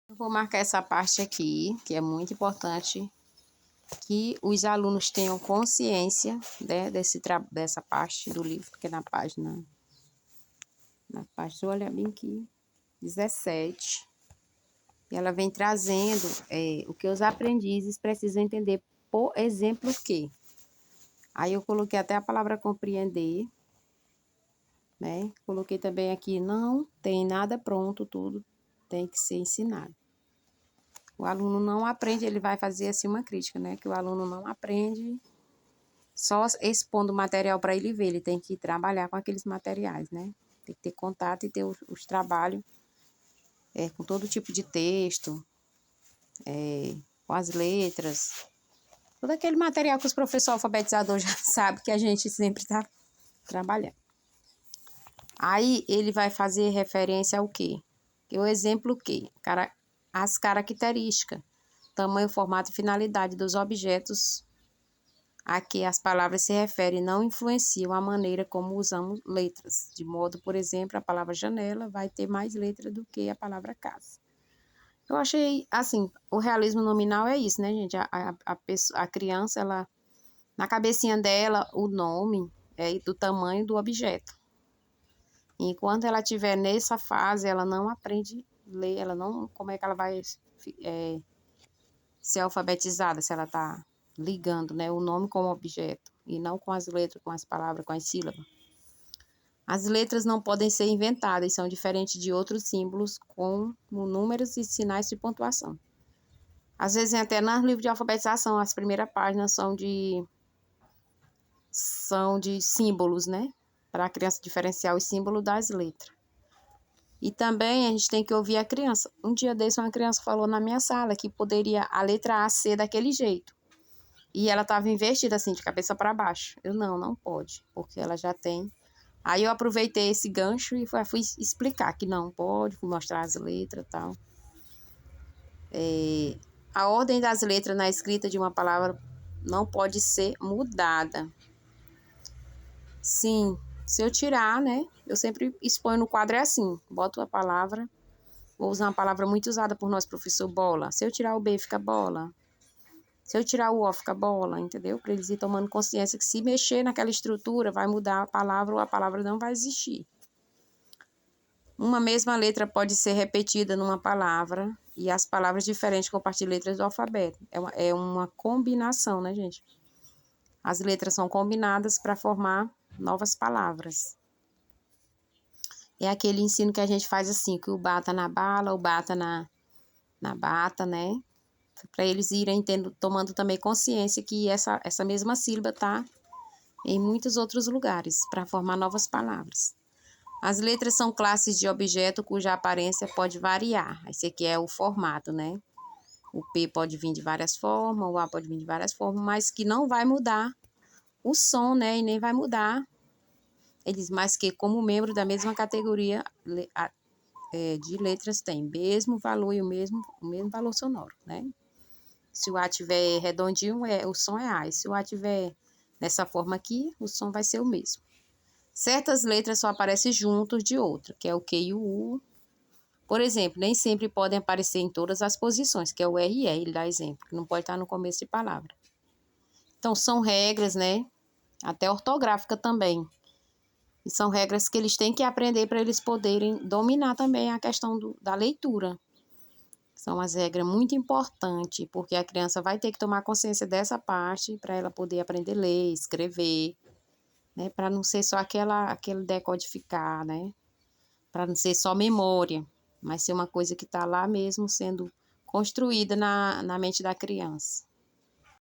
Eu vou marcar essa parte aqui, que é muito importante, que os alunos tenham consciência, né, dessa parte do livro, porque na página, olha bem aqui, 17, e ela vem trazendo o que os aprendizes precisam entender, por exemplo, que. Aí eu coloquei até a palavra compreender, né? Coloquei também aqui, não tem nada pronto, tudo tem que ser ensinado. O aluno não aprende, ele vai fazer assim uma crítica, né? Que o aluno não aprende só expondo material para ele ver, ele tem que trabalhar com aqueles materiais, né? Tem que ter contato e ter os trabalhos com todo tipo de texto, com as letras, todo aquele material que os professores alfabetizadores já sabem que a gente sempre está trabalhando. Aí ele vai fazer referência ao quê? O exemplo o quê? As características, tamanho, formato e finalidade dos objetos a que as palavras se referem não influenciam a maneira como usamos letras. De modo, por exemplo, a palavra janela vai ter mais letra do que a palavra casa. Eu achei, assim, o realismo nominal é isso, né, gente? A criança, ela, na cabecinha dela, o nome é do tamanho do objeto. Enquanto ela estiver nessa fase, ela não aprende a ler, ela não, como é que ela vai ser alfabetizada se ela está ligando, né, o nome com o objeto e não com as letras, com as palavras, com as sílabas. As letras não podem ser inventadas, são diferentes de outros símbolos como números e sinais de pontuação. Às vezes, até nos livros de alfabetização, as primeiras páginas são de símbolos, né? Para a criança diferenciar os símbolos das letras. E também a gente tem que ouvir a criança. Um dia desse, uma criança falou na minha sala que poderia a letra A ser daquele jeito. E ela estava investida assim, de cabeça para baixo. Eu, não pode, porque ela já tem. Aí eu aproveitei esse gancho e fui explicar que não pode, fui mostrar as letras e tal. A ordem das letras na escrita de uma palavra não pode ser mudada. Sim, se eu tirar, né? Eu sempre exponho no quadro assim, boto a palavra, vou usar uma palavra muito usada por nós, professor, bola. Se eu tirar o B, fica bola. Se eu tirar o O, fica bola, entendeu? Para eles ir tomando consciência que se mexer naquela estrutura, vai mudar a palavra ou a palavra não vai existir. Uma mesma letra pode ser repetida numa palavra e as palavras diferentes compartilham letras do alfabeto. É uma combinação, né, gente? As letras são combinadas para formar novas palavras. É aquele ensino que a gente faz assim, que o bata na bala, o bata na bata, né? Para eles irem tomando também consciência que essa mesma sílaba está em muitos outros lugares, para formar novas palavras. As letras são classes de objeto cuja aparência pode variar. Esse aqui é o formato, né? O P pode vir de várias formas, o A pode vir de várias formas, mas que não vai mudar o som, né? E nem vai mudar. Eles, mas que como membro da mesma categoria de letras tem mesmo valor e o mesmo valor sonoro, né? Se o A tiver redondinho, o som é A. E se o A tiver dessa forma aqui, o som vai ser o mesmo. Certas letras só aparecem juntos de outra, que é o Q e o U. Por exemplo, nem sempre podem aparecer em todas as posições, que é o R e R, ele dá exemplo, que não pode estar no começo de palavra. Então, são regras, né? Até ortográfica também. E são regras que eles têm que aprender para eles poderem dominar também a questão da leitura. São as regras muito importantes, porque a criança vai ter que tomar consciência dessa parte para ela poder aprender a ler, escrever, né? Para não ser só aquele decodificar, né? Para não ser só memória, mas ser uma coisa que está lá mesmo sendo construída na mente da criança.